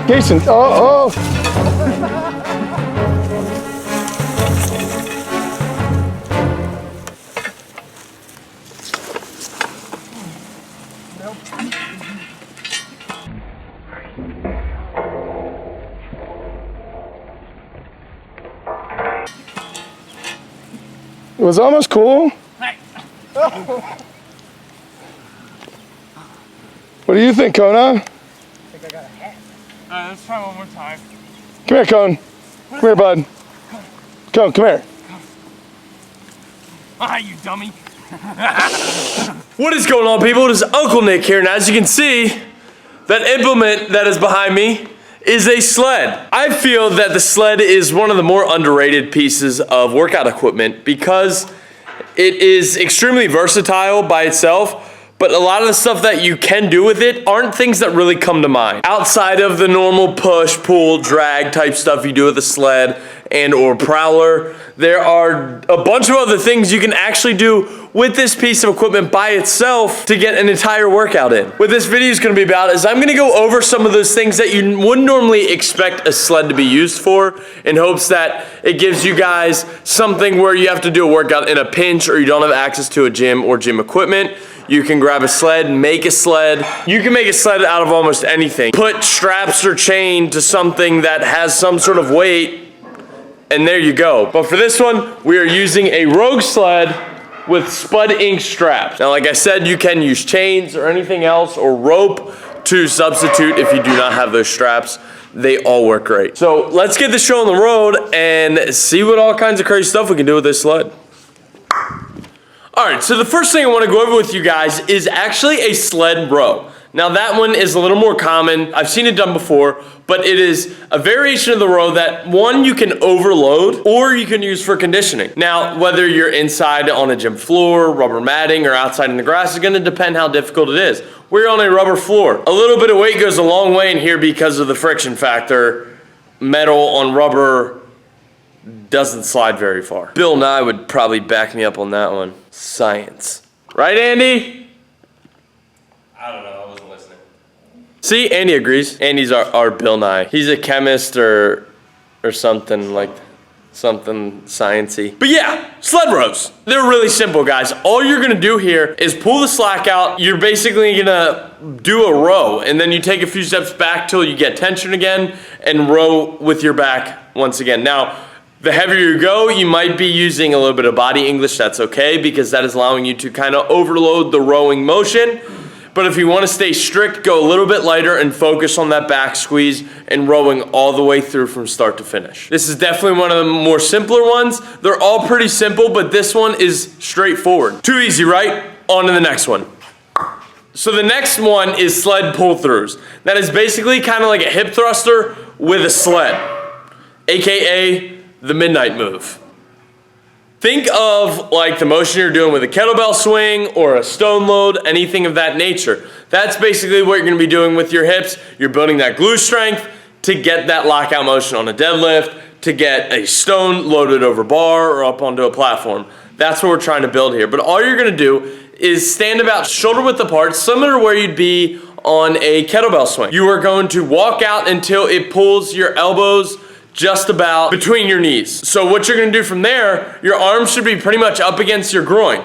Jason, oh. It was almost cool. What do you think, Kona? I think I got a hat. Let's try one more time. Come here, Cone. Come here, bud. Cone, come here. Ah, you dummy. What is going on, people? It is Uncle Nick here, and as you can see, that implement that is behind me is a sled. I feel that the sled is one of the more underrated pieces of workout equipment because it is extremely versatile by itself, but a lot of the stuff that you can do with it aren't things that really come to mind. Outside of the normal push, pull, drag type stuff you do with a sled and or prowler, there are a bunch of other things you can actually do with this piece of equipment by itself to get an entire workout in. What this video is gonna be about is I'm gonna go over some of those things that you wouldn't normally expect a sled to be used for, in hopes that it gives you guys something where you have to do a workout in a pinch or you don't have access to a gym or gym equipment. You can grab a sled, make a sled. You can make a sled out of almost anything. Put straps or chain to something that has some sort of weight, and there you go. But for this one, we are using a Rogue sled with Spud Ink straps. Now, like I said, you can use chains or anything else or rope to substitute if you do not have those straps. They all work great. So let's get this show on the road and see what all kinds of crazy stuff we can do with this sled. All right, so the first thing I want to go over with you guys is actually a sled row. Now that one is a little more common. I've seen it done before, but it is a variation of the row that one you can overload or you can use for conditioning. Now, whether you're inside on a gym floor, rubber matting, or outside in the grass is gonna depend how difficult it is. We're on a rubber floor. A little bit of weight goes a long way in here because of the friction factor. Metal on rubber doesn't slide very far. Bill Nye would probably back me up on that one. Science. Right, Andy? I don't know, I wasn't listening. See, Andy agrees. Andy's our Bill Nye. He's a chemist or something like something sciencey. But yeah, sled rows. They're really simple, guys. All you're gonna do here is pull the slack out. You're basically gonna do a row, and then you take a few steps back till you get tension again and row with your back once again. Now, the heavier you go, you might be using a little bit of body English. That's okay, because that is allowing you to kind of overload the rowing motion. But if you want to stay strict, go a little bit lighter and focus on that back squeeze and rowing all the way through from start to finish. This is definitely one of the more simpler ones. They're all pretty simple, but this one is straightforward. Too easy, right? On to the next one. So the next one is sled pull-throughs. That is basically kind of like a hip thruster with a sled, AKA the midnight move. Think of like the motion you're doing with a kettlebell swing or a stone load, anything of that nature. That's basically what you're gonna be doing with your hips. You're building that glute strength to get that lockout motion on a deadlift, to get a stone loaded over bar or up onto a platform. That's what we're trying to build here. But all you're gonna do is stand about shoulder width apart, similar to where you'd be on a kettlebell swing. You are going to walk out until it pulls your elbows just about between your knees. So what you're gonna do from there, your arms should be pretty much up against your groin.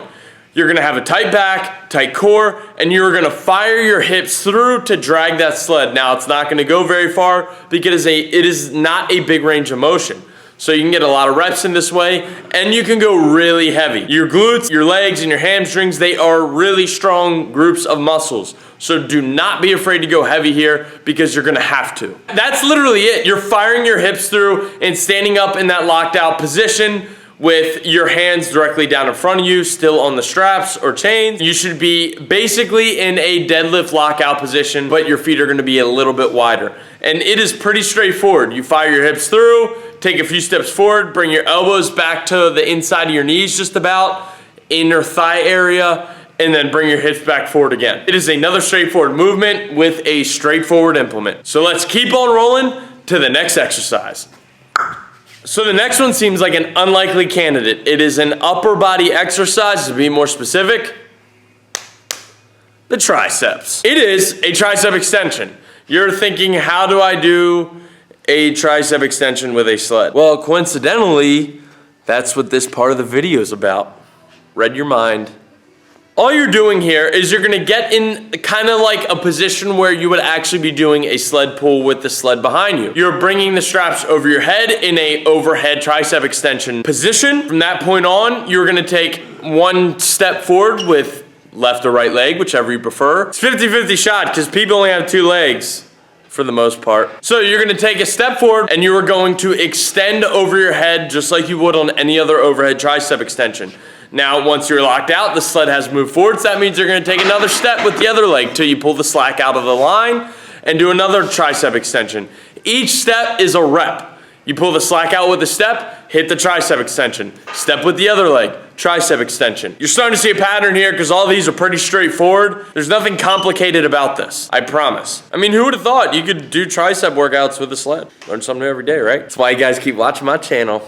You're gonna have a tight back, tight core, and you're gonna fire your hips through to drag that sled. Now, it's not gonna go very far because it is not a big range of motion. So you can get a lot of reps in this way, and you can go really heavy. Your glutes, your legs, and your hamstrings, they are really strong groups of muscles. So do not be afraid to go heavy here because you're gonna have to. That's literally it. You're firing your hips through and standing up in that locked out position with your hands directly down in front of you, still on the straps or chains. You should be basically in a deadlift lockout position, but your feet are gonna be a little bit wider. And it is pretty straightforward. You fire your hips through, take a few steps forward, bring your elbows back to the inside of your knees just about, inner thigh area, and then bring your hips back forward again. It is another straightforward movement with a straightforward implement. So let's keep on rolling to the next exercise. So the next one seems like an unlikely candidate. It is an upper body exercise, to be more specific, the triceps. It is a tricep extension. You're thinking, how do I do a tricep extension with a sled? Well, coincidentally, that's what this part of the video is about. Read your mind. All you're doing here is you're gonna get in kind of like a position where you would actually be doing a sled pull with the sled behind you. You're bringing the straps over your head in a overhead tricep extension position. From that point on, you're gonna take one step forward with left or right leg, whichever you prefer. It's 50-50 shot because people only have 2 legs for the most part. So you're gonna take a step forward and you are going to extend over your head just like you would on any other overhead tricep extension. Now, once you're locked out, the sled has moved forward, so that means you're gonna take another step with the other leg till you pull the slack out of the line and do another tricep extension. Each step is a rep. You pull the slack out with a step, hit the tricep extension. Step with the other leg, tricep extension. You're starting to see a pattern here because all these are pretty straightforward. There's nothing complicated about this, I promise. I mean, who would have thought you could do tricep workouts with a sled? Learn something new every day, right? That's why you guys keep watching my channel.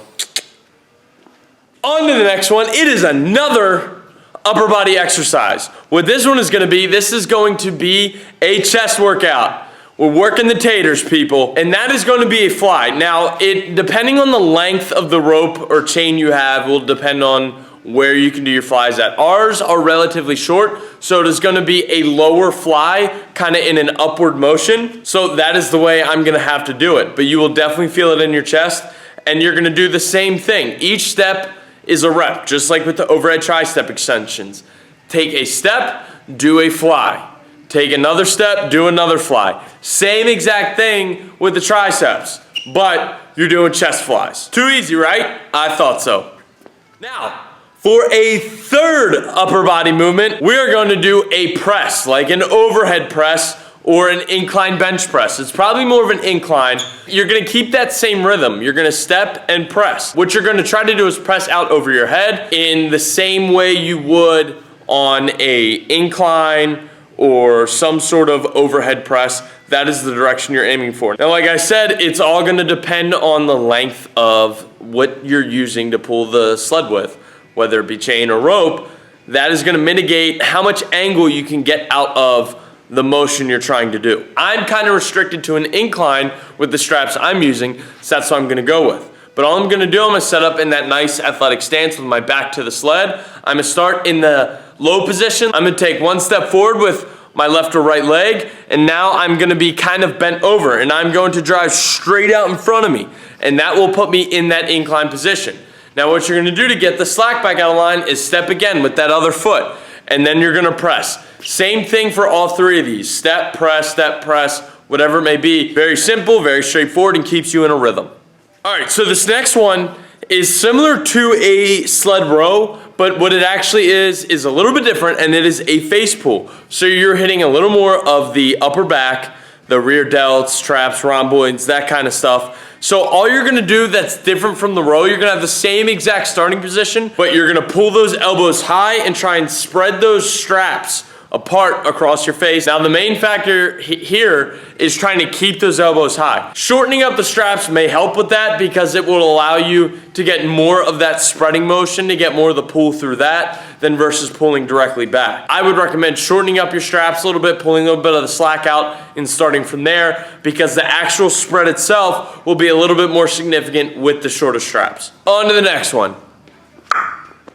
On to the next one. It is another upper body exercise. What this one is going to be a chest workout. We're working the taters, people, and that is going to be a fly. Now, depending on the length of the rope or chain you have will depend on where you can do your flies at. Ours are relatively short, so it is going to be a lower fly, kind of in an upward motion. So that is the way I'm going to have to do it, but you will definitely feel it in your chest, and you're going to do the same thing. Each step is a rep, just like with the overhead tricep extensions. Take a step, do a fly. Take another step, do another fly. Same exact thing with the triceps, but you're doing chest flies. Too easy, right? I thought so. Now, for a third upper body movement, we are going to do a press, like an overhead press or an incline bench press. It's probably more of an incline. You're gonna keep that same rhythm. You're gonna step and press. What you're gonna try to do is press out over your head in the same way you would on a incline or some sort of overhead press. That is the direction you're aiming for. Now, like I said, it's all gonna depend on the length of what you're using to pull the sled with, whether it be chain or rope. That is gonna mitigate how much angle you can get out of the motion you're trying to do. I'm kind of restricted to an incline with the straps I'm using, so that's what I'm gonna go with. But all I'm gonna do, I'm gonna set up in that nice athletic stance with my back to the sled. I'm gonna start in the low position. I'm gonna take one step forward with my left or right leg, and now I'm gonna be kind of bent over, and I'm going to drive straight out in front of me, and that will put me in that incline position. Now what you're gonna do to get the slack back out of line is step again with that other foot, and then you're gonna press. Same thing for all 3 of these. Step, press, whatever it may be. Very simple, very straightforward, and keeps you in a rhythm. All right, so this next one is similar to a sled row, but what it actually is a little bit different, and it is a face pull. So you're hitting a little more of the upper back, the rear delts, traps, rhomboids, that kind of stuff. So all you're gonna do that's different from the row, you're gonna have the same exact starting position, but you're gonna pull those elbows high and try and spread those straps apart across your face. Now the main factor here is trying to keep those elbows high. Shortening up the straps may help with that because it will allow you to get more of that spreading motion, to get more of the pull through that than versus pulling directly back. I would recommend shortening up your straps a little bit, pulling a little bit of the slack out and starting from there because the actual spread itself will be a little bit more significant with the shorter straps. On to the next one.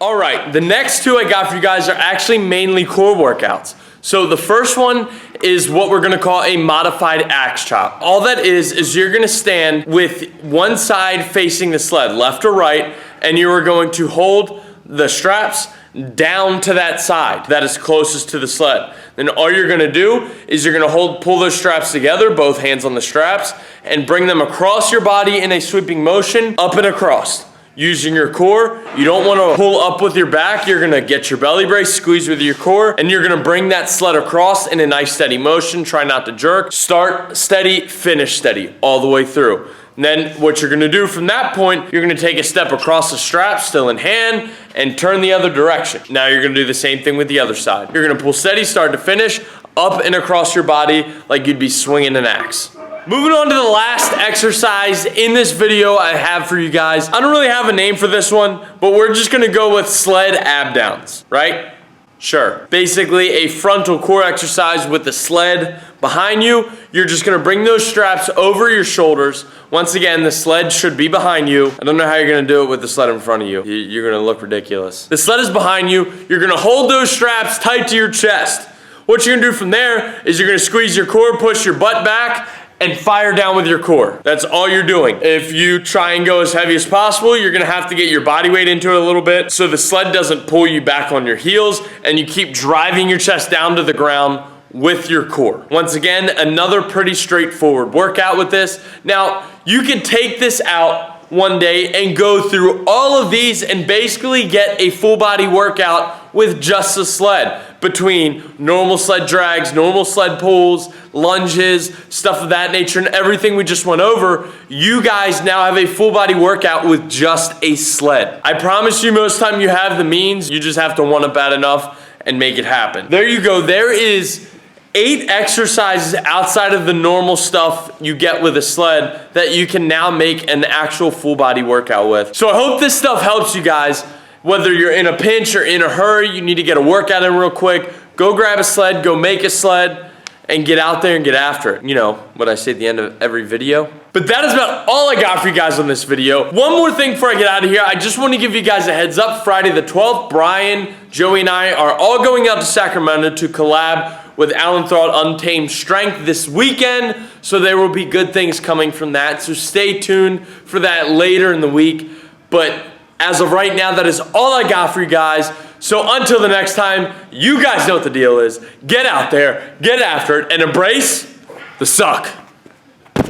All right, the next 2 I got for you guys are actually mainly core workouts. So the first one is what we're gonna call a modified axe chop. All that is you're gonna stand with one side facing the sled, left or right, and you are going to hold the straps down to that side that is closest to the sled. Then all you're gonna do is you're gonna pull those straps together, both hands on the straps, and bring them across your body in a sweeping motion, up and across. Using your core, you don't want to pull up with your back. You're going to get your belly brace, squeeze with your core, and you're going to bring that sled across in a nice steady motion. Try not to jerk. Start steady, finish steady all the way through. And then what you're going to do from that point, you're going to take a step across the strap, still in hand, and turn the other direction. Now you're going to do the same thing with the other side. You're going to pull steady, start to finish, up and across your body like you'd be swinging an axe. Moving on to the last exercise in this video I have for you guys. I don't really have a name for this one, but we're just gonna go with sled ab downs, right? Sure. Basically a frontal core exercise with the sled behind you. You're just gonna bring those straps over your shoulders. Once again, the sled should be behind you. I don't know how you're gonna do it with the sled in front of you. You're gonna look ridiculous. The sled is behind you. You're gonna hold those straps tight to your chest. What you're gonna do from there is you're gonna squeeze your core, push your butt back, and fire down with your core. That's all you're doing. If you try and go as heavy as possible, you're gonna have to get your body weight into it a little bit so the sled doesn't pull you back on your heels and you keep driving your chest down to the ground with your core. Once again, another pretty straightforward workout with this. Now, you can take this out one day and go through all of these and basically get a full body workout with just the sled, between normal sled drags, normal sled pulls, lunges, stuff of that nature, and everything we just went over. You guys now have a full body workout with just a sled. I promise you, most time you have the means, you just have to want it bad enough and make it happen. There you go. There is 8 exercises outside of the normal stuff you get with a sled that you can now make an actual full body workout with. So I hope this stuff helps you guys. Whether you're in a pinch or in a hurry, you need to get a workout in real quick, go grab a sled, go make a sled, and get out there and get after it. You know what I say at the end of every video. But that is about all I got for you guys on this video. One more thing before I get out of here, I just want to give you guys a heads up. Friday the 12th, Brian, Joey, and I are all going out to Sacramento to collab with Alan Thrall Untamed Strength this weekend. So there will be good things coming from that. So stay tuned for that later in the week. But as of right now, that is all I got for you guys. So until the next time, you guys know what the deal is. Get out there, get after it, and embrace the suck.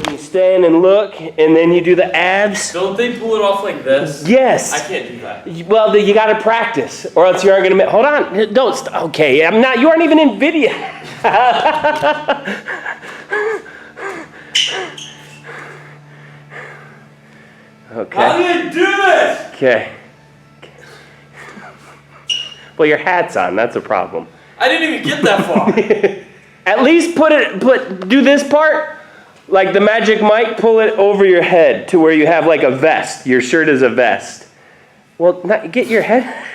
You stand and look, and then you do the abs. Don't they pull it off like this? Yes. I can't do that. Well, you got to practice, or else you aren't going to. Hold on, don't. Okay, I'm not. You aren't even in video. Okay. How do you do this? Okay. Well, your hat's on. That's a problem. I didn't even get that far. At least do this part, like the Magic Mike, pull it over your head to where you have like a vest. Your shirt is a vest. Well, get your head.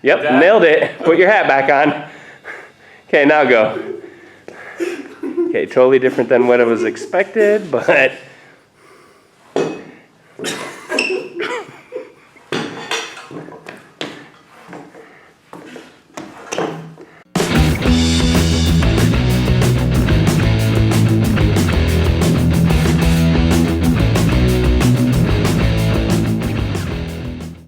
Yep, nailed it. Put your hat back on. Okay, now go. Okay, totally different than what I was expected, but